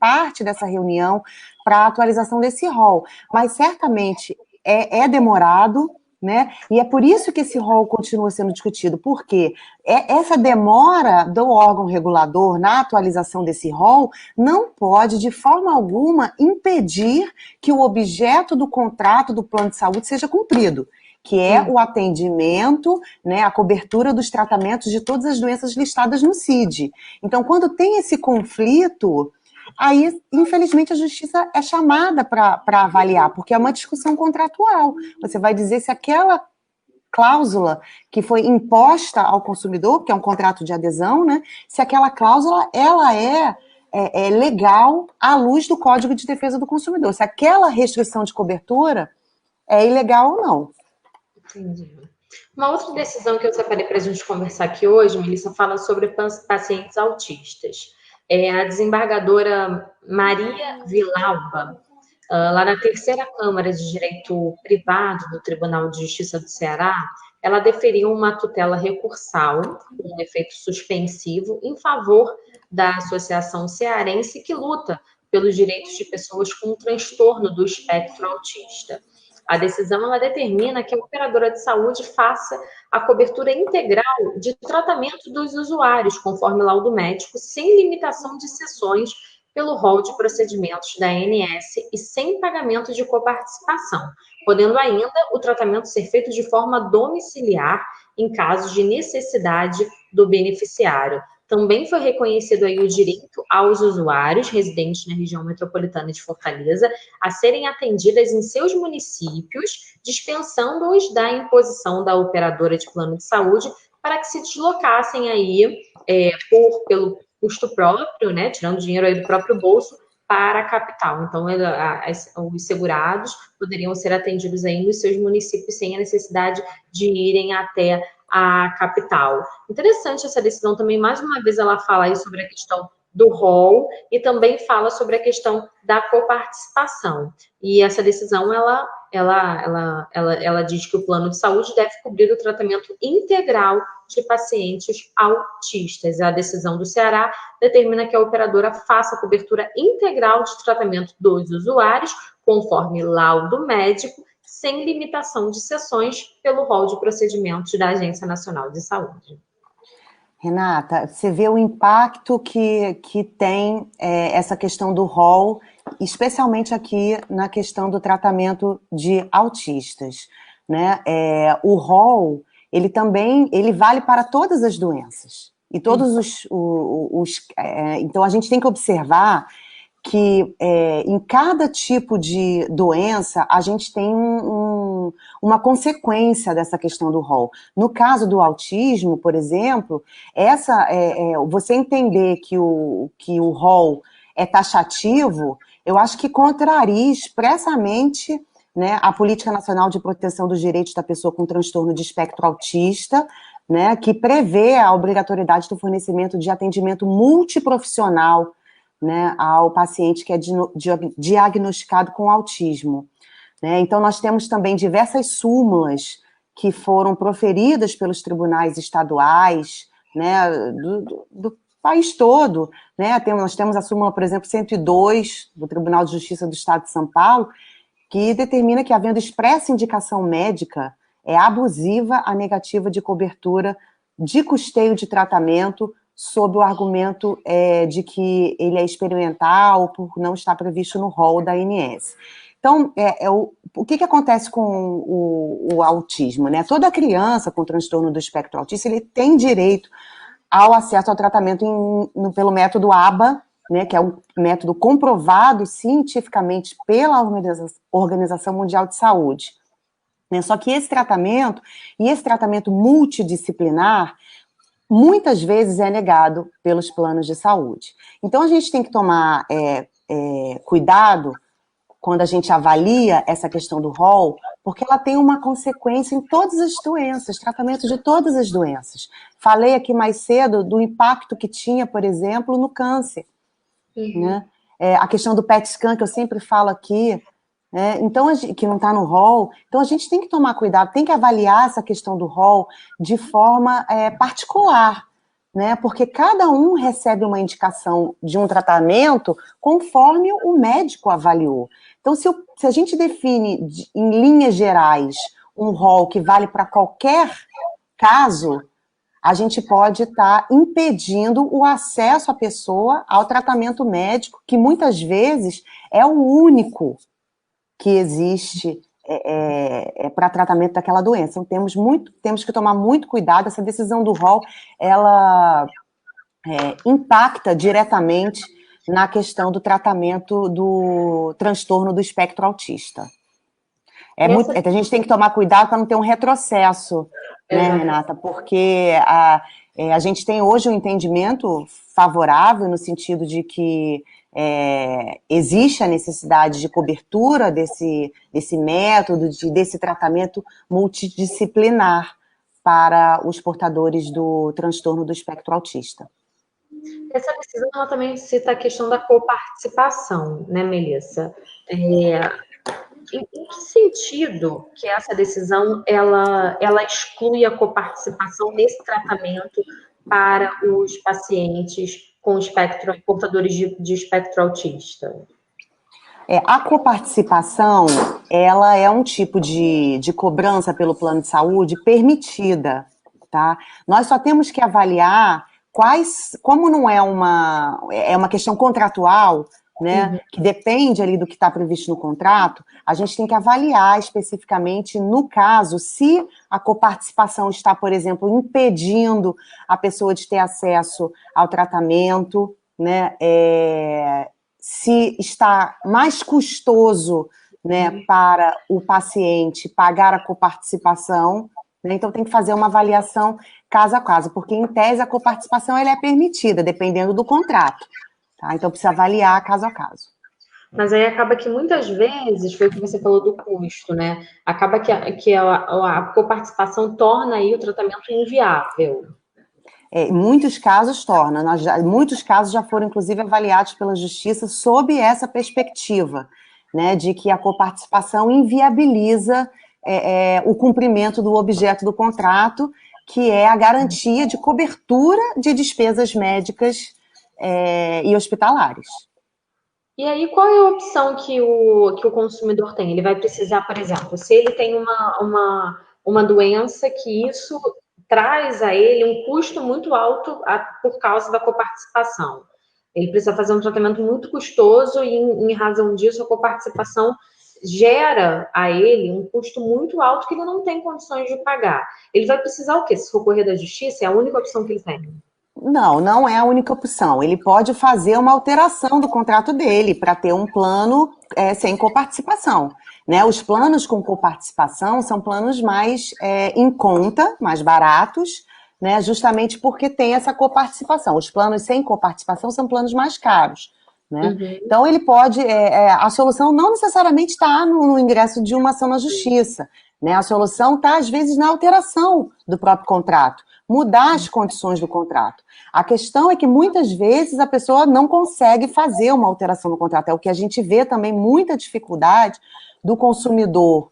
parte dessa reunião para a atualização desse rol. Mas certamente é demorado, né? E é por isso que esse rol continua sendo discutido, porque essa demora do órgão regulador na atualização desse rol não pode, de forma alguma, impedir que o objeto do contrato do plano de saúde seja cumprido, que é o atendimento, né, a cobertura dos tratamentos de todas as doenças listadas no CID. Então, quando tem esse conflito, aí, infelizmente, a justiça é chamada para avaliar, porque é uma discussão contratual. Você vai dizer se aquela cláusula que foi imposta ao consumidor, que é um contrato de adesão, né, se aquela cláusula ela é legal à luz do Código de Defesa do Consumidor, se aquela restrição de cobertura é ilegal ou não. Entendi. Uma outra decisão que eu separei para a gente conversar aqui hoje, Melissa, fala sobre pacientes autistas. A desembargadora Maria Villalba, lá na terceira Câmara de Direito Privado do Tribunal de Justiça do Ceará, ela deferiu uma tutela recursal, com efeito suspensivo, em favor da Associação Cearense que luta pelos direitos de pessoas com transtorno do espectro autista. A decisão ela determina que a operadora de saúde faça a cobertura integral de tratamento dos usuários, conforme laudo médico, sem limitação de sessões pelo rol de procedimentos da ANS e sem pagamento de coparticipação, podendo ainda o tratamento ser feito de forma domiciliar em casos de necessidade do beneficiário. Também foi reconhecido aí o direito aos usuários residentes na região metropolitana de Fortaleza a serem atendidas em seus municípios, dispensando-os da imposição da operadora de plano de saúde para que se deslocassem aí pelo custo próprio, né, tirando dinheiro aí do próprio bolso, para a capital. Então, os segurados poderiam ser atendidos aí nos seus municípios sem a necessidade de irem até a capital. Interessante essa decisão também, mais uma vez ela fala aí sobre a questão do rol e também fala sobre a questão da coparticipação. E essa decisão, ela diz que o plano de saúde deve cobrir o tratamento integral de pacientes autistas. A decisão do Ceará determina que a operadora faça a cobertura integral de tratamento dos usuários, conforme laudo médico, sem limitação de sessões pelo rol de procedimentos da Agência Nacional de Saúde. Renata, você vê o impacto que tem essa questão do rol, especialmente aqui na questão do tratamento de autistas, né? O rol, ele vale para todas as doenças, e todos então a gente tem que observar que em cada tipo de doença a gente tem uma consequência dessa questão do rol. No caso do autismo, por exemplo, você entender que o rol é taxativo, eu acho que contraria expressamente, né, a Política Nacional de Proteção dos Direitos da Pessoa com Transtorno de Espectro Autista, né, que prevê a obrigatoriedade do fornecimento de atendimento multiprofissional, né, ao paciente que é diagnosticado com autismo. Né? Então, nós temos também diversas súmulas que foram proferidas pelos tribunais estaduais, né, do país todo. Né? Nós temos a súmula, por exemplo, 102 do Tribunal de Justiça do Estado de São Paulo, que determina que, havendo expressa indicação médica, é abusiva a negativa de cobertura de custeio de tratamento sob o argumento de que ele é experimental por não estar previsto no rol da ANS. Então, o que acontece com o autismo? Né? Toda criança com transtorno do espectro autista, ele tem direito ao acesso ao tratamento pelo método ABA, né, que é um método comprovado cientificamente pela Organização Mundial de Saúde. Né? Só que esse tratamento multidisciplinar, muitas vezes é negado pelos planos de saúde. Então, a gente tem que tomar cuidado quando a gente avalia essa questão do rol, porque ela tem uma consequência em todas as doenças, tratamento de todas as doenças. Falei aqui mais cedo do impacto que tinha, por exemplo, no câncer. Né? A questão do PET scan, que eu sempre falo aqui, então, que não está no rol. Então, a gente tem que tomar cuidado, tem que avaliar essa questão do rol de forma particular, né? Porque cada um recebe uma indicação de um tratamento conforme o médico avaliou. Então, se a gente define em linhas gerais um rol que vale para qualquer caso, a gente pode estar impedindo o acesso à pessoa ao tratamento médico, que muitas vezes é o único que existe para tratamento daquela doença. Então, temos que tomar muito cuidado. Essa decisão do rol, ela impacta diretamente na questão do tratamento do transtorno do espectro autista. A gente tem que tomar cuidado para não ter um retrocesso, né, Renata? Porque a gente tem hoje um entendimento favorável no sentido de que existe a necessidade de cobertura desse método, desse tratamento multidisciplinar para os portadores do transtorno do espectro autista. Essa decisão ela também cita a questão da coparticipação, né, Melissa? Em que sentido que essa decisão ela exclui a coparticipação nesse tratamento para os pacientes com portadores de espectro autista? A coparticipação, ela é um tipo de cobrança pelo plano de saúde permitida, tá? Nós só temos que avaliar como não é uma questão contratual, né, que depende ali do que está previsto no contrato, a gente tem que avaliar especificamente, no caso, se a coparticipação está, por exemplo, impedindo a pessoa de ter acesso ao tratamento, né, se está mais custoso, né, para o paciente pagar a coparticipação, né, então tem que fazer uma avaliação caso a caso, porque em tese a coparticipação ela é permitida, dependendo do contrato. Tá? Então, precisa avaliar caso a caso. Mas aí acaba que muitas vezes, foi o que você falou do custo, né? Acaba que a coparticipação torna aí o tratamento inviável. Em muitos casos torna. Muitos casos já foram, inclusive, avaliados pela Justiça sob essa perspectiva, né, de que a coparticipação inviabiliza o cumprimento do objeto do contrato, que é a garantia de cobertura de despesas médicas e hospitalares. E aí, qual é a opção que o consumidor tem? Ele vai precisar, por exemplo, se ele tem uma doença que isso traz a ele um custo muito alto por causa da coparticipação. Ele precisa fazer um tratamento muito custoso e, em razão disso, a coparticipação gera a ele um custo muito alto que ele não tem condições de pagar. Ele vai precisar o quê? Se recorrer da justiça, é a única opção que ele tem. Não é a única opção. Ele pode fazer uma alteração do contrato dele para ter um plano sem coparticipação. Né? Os planos com coparticipação são planos mais em conta, mais baratos, né? Justamente porque tem essa coparticipação. Os planos sem coparticipação são planos mais caros. Né? Uhum. Então, ele pode... a solução não necessariamente está no ingresso de uma ação na justiça. Né? A solução está, às vezes, na alteração do próprio contrato. Mudar as condições do contrato. A questão é que, muitas vezes, a pessoa não consegue fazer uma alteração no contrato. É o que a gente vê também, muita dificuldade do consumidor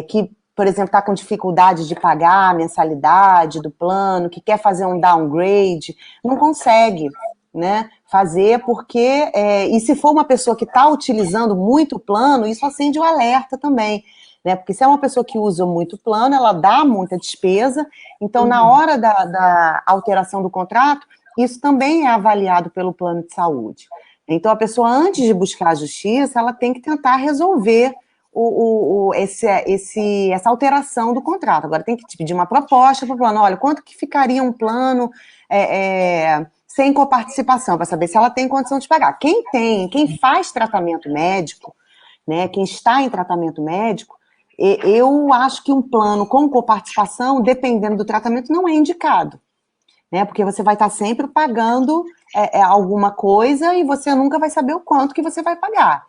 que, por exemplo, está com dificuldade de pagar a mensalidade do plano, que quer fazer um downgrade, não consegue, né, fazer porque... e se for uma pessoa que está utilizando muito o plano, isso acende o alerta também. Né? Porque se é uma pessoa que usa muito plano, ela dá muita despesa, então na hora da alteração do contrato, isso também é avaliado pelo plano de saúde. Então a pessoa, antes de buscar a justiça, ela tem que tentar resolver essa alteração do contrato. Agora tem que pedir uma proposta para o plano, olha, quanto que ficaria um plano sem coparticipação, para saber se ela tem condição de pagar. Quem faz tratamento médico, né, quem está em tratamento médico, eu acho que um plano com coparticipação, dependendo do tratamento, não é indicado, né? Porque você vai estar sempre pagando alguma coisa e você nunca vai saber o quanto que você vai pagar.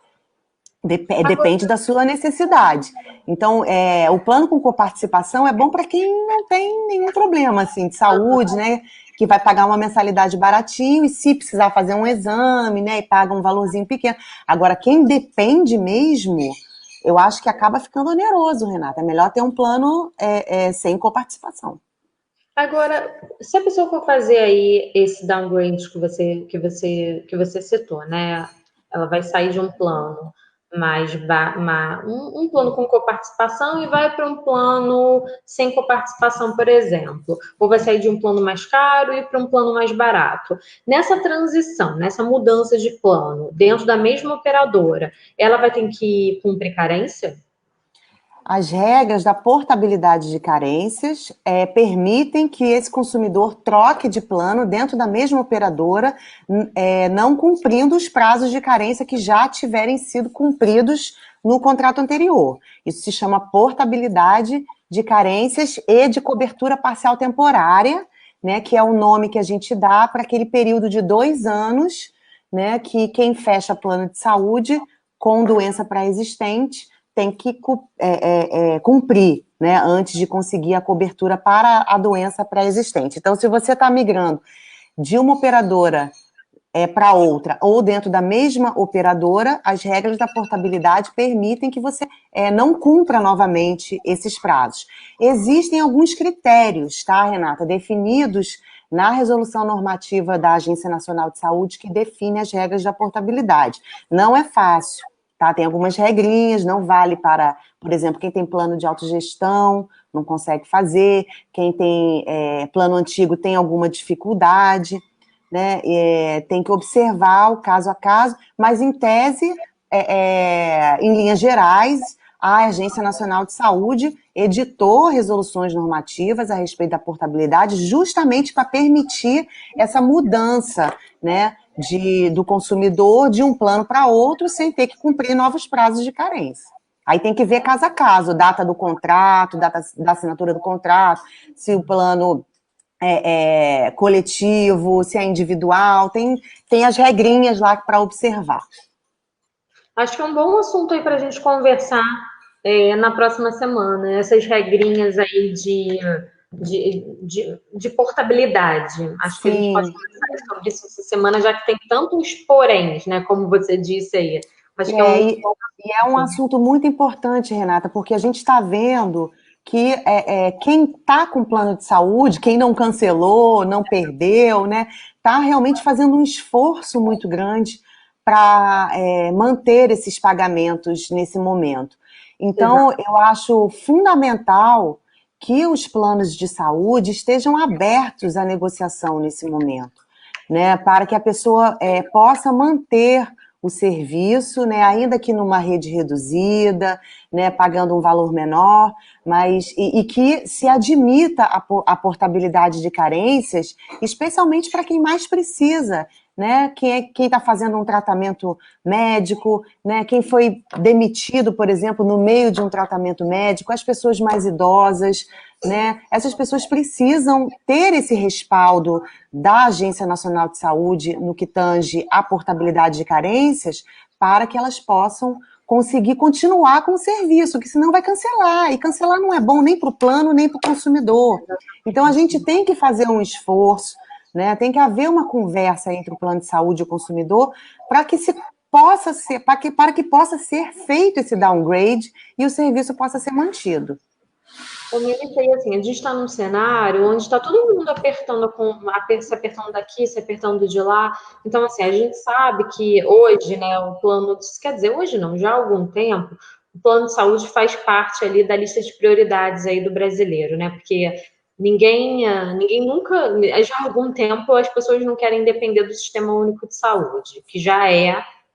Depende da sua necessidade. Então, o plano com coparticipação é bom para quem não tem nenhum problema assim, de saúde, né? Que vai pagar uma mensalidade baratinho e se precisar fazer um exame, né? E paga um valorzinho pequeno. Agora, quem depende mesmo... eu acho que acaba ficando oneroso, Renata. É melhor ter um plano sem coparticipação. Agora, se a pessoa for fazer aí esse downgrade que você citou, né? Ela vai sair de um plano um plano com coparticipação e vai para um plano sem coparticipação, por exemplo. Ou vai sair de um plano mais caro e para um plano mais barato. Nessa transição, nessa mudança de plano, dentro da mesma operadora, ela vai ter que cumprir carência? As regras da portabilidade de carências permitem que esse consumidor troque de plano dentro da mesma operadora, não cumprindo os prazos de carência que já tiverem sido cumpridos no contrato anterior. Isso se chama portabilidade de carências e de cobertura parcial temporária, né, que é o nome que a gente dá para aquele período de 2 anos, né, que quem fecha plano de saúde com doença pré-existente tem que cumprir, né, antes de conseguir a cobertura para a doença pré-existente. Então, se você está migrando de uma operadora para outra, ou dentro da mesma operadora, as regras da portabilidade permitem que você não cumpra novamente esses prazos. Existem alguns critérios, tá, Renata, definidos na resolução normativa da Agência Nacional de Saúde que define as regras da portabilidade. Não é fácil. Tá? Tem algumas regrinhas, não vale para, por exemplo, quem tem plano de autogestão, não consegue fazer, quem tem plano antigo tem alguma dificuldade, né? Tem que observar o caso a caso, mas em tese, em linhas gerais, a Agência Nacional de Saúde editou resoluções normativas a respeito da portabilidade justamente para permitir essa mudança, né, do consumidor de um plano para outro sem ter que cumprir novos prazos de carência. Aí tem que ver caso a caso, data do contrato, data da assinatura do contrato, se o plano é coletivo, se é individual, tem as regrinhas lá para observar. Acho que é um bom assunto aí para a gente conversar na próxima semana, essas regrinhas aí de portabilidade. Acho que a gente pode Sim. conversar sobre isso essa semana, já que tem tantos poréns, né, como você disse aí. Acho que é um bom E é um assunto muito importante, Renata, porque a gente está vendo que quem está com plano de saúde, quem não cancelou, não perdeu, né, está realmente fazendo um esforço muito grande para manter esses pagamentos nesse momento. Então, Exato. eu acho fundamental que os planos de saúde estejam abertos à negociação nesse momento, né, para que a pessoa possa manter o serviço, né, ainda que numa rede reduzida, né, pagando um valor menor, mas e que se admita a portabilidade de carências, especialmente para quem mais precisa, né, quem está fazendo um tratamento médico, né, quem foi demitido, por exemplo, no meio de um tratamento médico, as pessoas mais idosas, né, essas pessoas precisam ter esse respaldo da Agência Nacional de Saúde no que tange à portabilidade de carências, para que elas possam conseguir continuar com o serviço, que senão vai cancelar, e cancelar não é bom nem para o plano, nem para o consumidor. Então a gente tem que fazer um esforço, né? Tem que haver uma conversa entre o plano de saúde e o consumidor para que possa ser feito esse downgrade e o serviço possa ser mantido. Melissa, e assim, a gente está num cenário onde está todo mundo se apertando daqui, se apertando de lá. Então, assim, a gente sabe que hoje, né, o plano, quer dizer, hoje não, já há algum tempo, o plano de saúde faz parte ali da lista de prioridades aí do brasileiro, né? Porque ninguém nunca, já há algum tempo, as pessoas não querem depender do Sistema Único de Saúde, que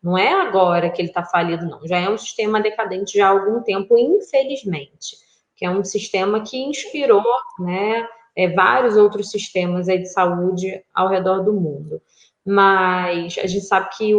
não é agora que ele está falido, não, já é um sistema decadente já há algum tempo, infelizmente, que é um sistema que inspirou, né, vários outros sistemas aí de saúde ao redor do mundo. Mas a gente sabe que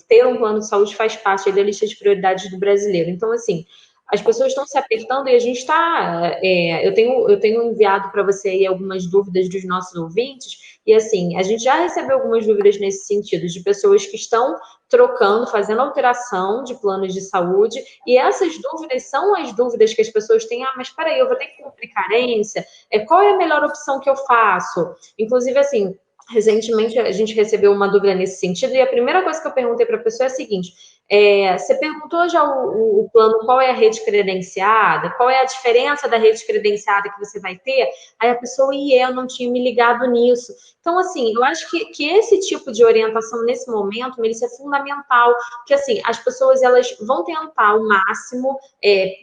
ter um plano de saúde faz parte da lista de prioridades do brasileiro. Então, assim, as pessoas estão se apertando e a gente está. Eu tenho enviado para você aí algumas dúvidas dos nossos ouvintes, e assim, a gente já recebeu algumas dúvidas nesse sentido, de pessoas que estão trocando, fazendo alteração de planos de saúde, e essas dúvidas são as dúvidas que as pessoas têm. Ah, mas peraí, eu vou ter que cumprir carência? Qual é a melhor opção que eu faço? Inclusive, assim, recentemente a gente recebeu uma dúvida nesse sentido, e a primeira coisa que eu perguntei para a pessoa é a seguinte: Você perguntou já o plano, qual é a rede credenciada, qual é a diferença da rede credenciada que você vai ter? Aí a pessoa, eu não tinha me ligado nisso. Então, assim, eu acho que esse tipo de orientação nesse momento, Melissa, é fundamental, porque, assim, as pessoas, elas vão tentar ao máximo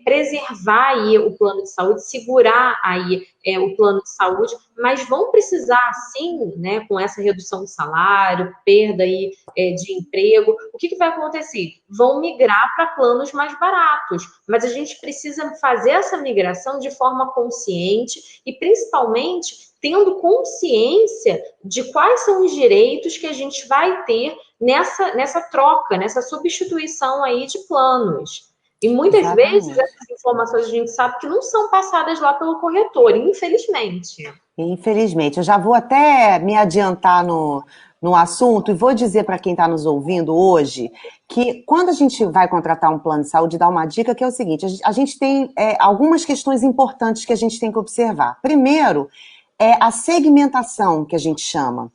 preservar aí o plano de saúde, segurar aí o plano de saúde, mas vão precisar, sim, né, com essa redução de salário, perda aí de emprego, o que vai acontecer? Vão migrar para planos mais baratos, mas a gente precisa fazer essa migração de forma consciente e, principalmente, tendo consciência de quais são os direitos que a gente vai ter nessa troca, nessa substituição aí de planos. E muitas vezes Exatamente. essas informações a gente sabe que não são passadas lá pelo corretor, infelizmente. Infelizmente. Eu já vou até me adiantar no assunto e vou dizer para quem está nos ouvindo hoje que quando a gente vai contratar um plano de saúde, dá uma dica que é o seguinte, a gente tem algumas questões importantes que a gente tem que observar. Primeiro, é a segmentação que a gente chama.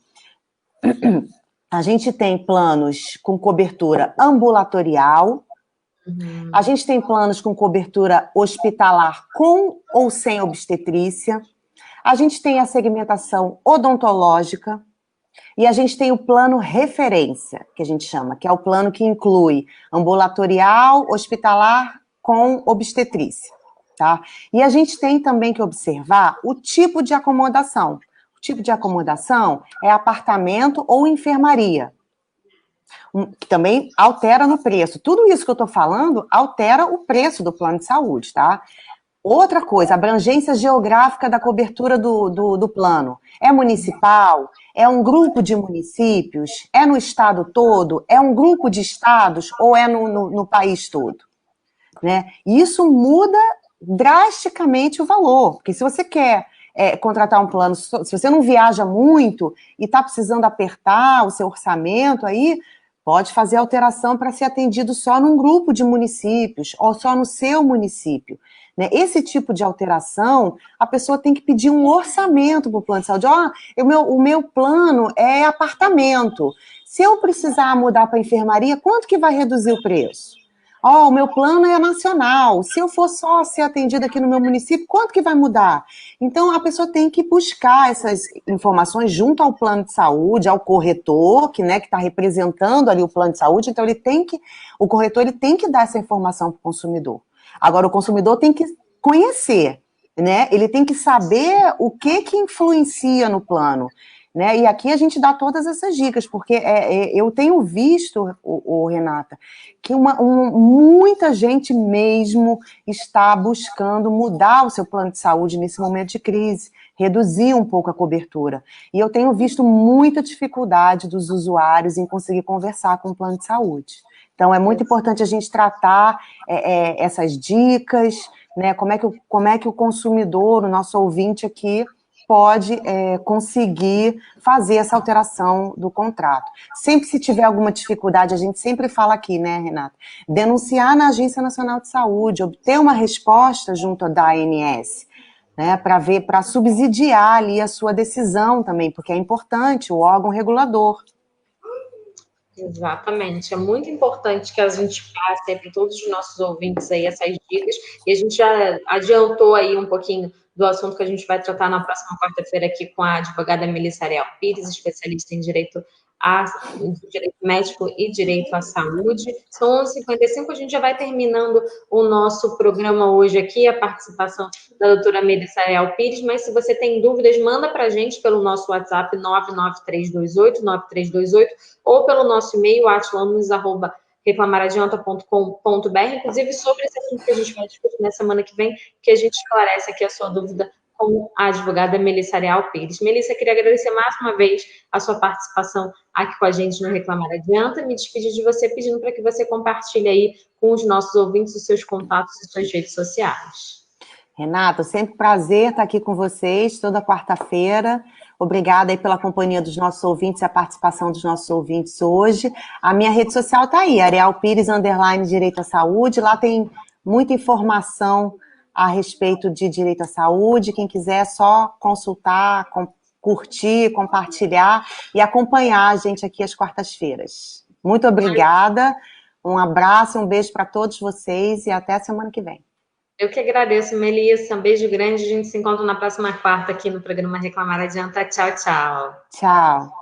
A gente tem planos com cobertura ambulatorial, a gente tem planos com cobertura hospitalar com ou sem obstetrícia, a gente tem a segmentação odontológica e a gente tem o plano referência, que a gente chama, que é o plano que inclui ambulatorial, hospitalar com obstetrícia, tá? E a gente tem também que observar o tipo de acomodação. O tipo de acomodação é apartamento ou enfermaria, que também altera no preço. Tudo isso que eu estou falando altera o preço do plano de saúde, tá? Outra coisa, abrangência geográfica da cobertura do plano. É municipal? É um grupo de municípios? É no estado todo? É um grupo de estados? Ou é no país todo? Né? E isso muda drasticamente o valor, porque se você quer contratar um plano, se você não viaja muito e está precisando apertar o seu orçamento, aí pode fazer alteração para ser atendido só num grupo de municípios ou só no seu município. Né? Esse tipo de alteração, a pessoa tem que pedir um orçamento para o plano de saúde. O meu plano é apartamento. Se eu precisar mudar para enfermaria, quanto que vai reduzir o preço? O meu plano é nacional. Se eu for só ser atendida aqui no meu município, quanto que vai mudar? Então, a pessoa tem que buscar essas informações junto ao plano de saúde, ao corretor, que está representando ali o plano de saúde. Então, o corretor ele tem que dar essa informação para o consumidor. Agora, o consumidor tem que conhecer, né? Ele tem que saber o que influencia no plano. Né? E aqui a gente dá todas essas dicas, porque eu tenho visto, Renata, que muita gente mesmo está buscando mudar o seu plano de saúde nesse momento de crise, reduzir um pouco a cobertura. E eu tenho visto muita dificuldade dos usuários em conseguir conversar com o plano de saúde. Então, é muito importante a gente tratar essas dicas, né? Como é que o consumidor, o nosso ouvinte aqui, pode conseguir fazer essa alteração do contrato. Sempre se tiver alguma dificuldade, a gente sempre fala aqui, né, Renata? Denunciar na Agência Nacional de Saúde, obter uma resposta junto da ANS, né, para subsidiar ali a sua decisão também, porque é importante, o órgão regulador. Exatamente, é muito importante que a gente passe para todos os nossos ouvintes aí essas dicas, e a gente já adiantou aí um pouquinho do assunto que a gente vai tratar na próxima quarta-feira aqui com a advogada Melissa Ariel Pires, especialista em direito médico e direito à saúde. São 11h55, a gente já vai terminando o nosso programa hoje aqui, a participação da doutora Melissa Ariel Pires, mas se você tem dúvidas, manda para a gente pelo nosso WhatsApp 99328 ou pelo nosso e-mail atlanos@reclamaradianta.com.br, inclusive sobre esse assunto que a gente vai discutir na semana que vem, que a gente esclarece aqui a sua dúvida com a advogada Melissa Ariel Pires. Melissa, queria agradecer mais uma vez a sua participação aqui com a gente no Reclamar Adianta, me despedir de você pedindo para que você compartilhe aí com os nossos ouvintes os seus contatos e suas redes sociais. Renata, sempre prazer estar aqui com vocês, toda quarta-feira. Obrigada aí pela companhia dos nossos ouvintes e a participação dos nossos ouvintes hoje. A minha rede social está aí, Ariel Pires, _Direito à Saúde. Lá tem muita informação a respeito de direito à saúde. Quem quiser é só consultar, curtir, compartilhar e acompanhar a gente aqui às quartas-feiras. Muito obrigada. Um abraço, um beijo para todos vocês e até a semana que vem. Eu que agradeço, Melissa. Um beijo grande. A gente se encontra na próxima quarta aqui no programa Reclamar Adianta. Tchau, tchau. Tchau.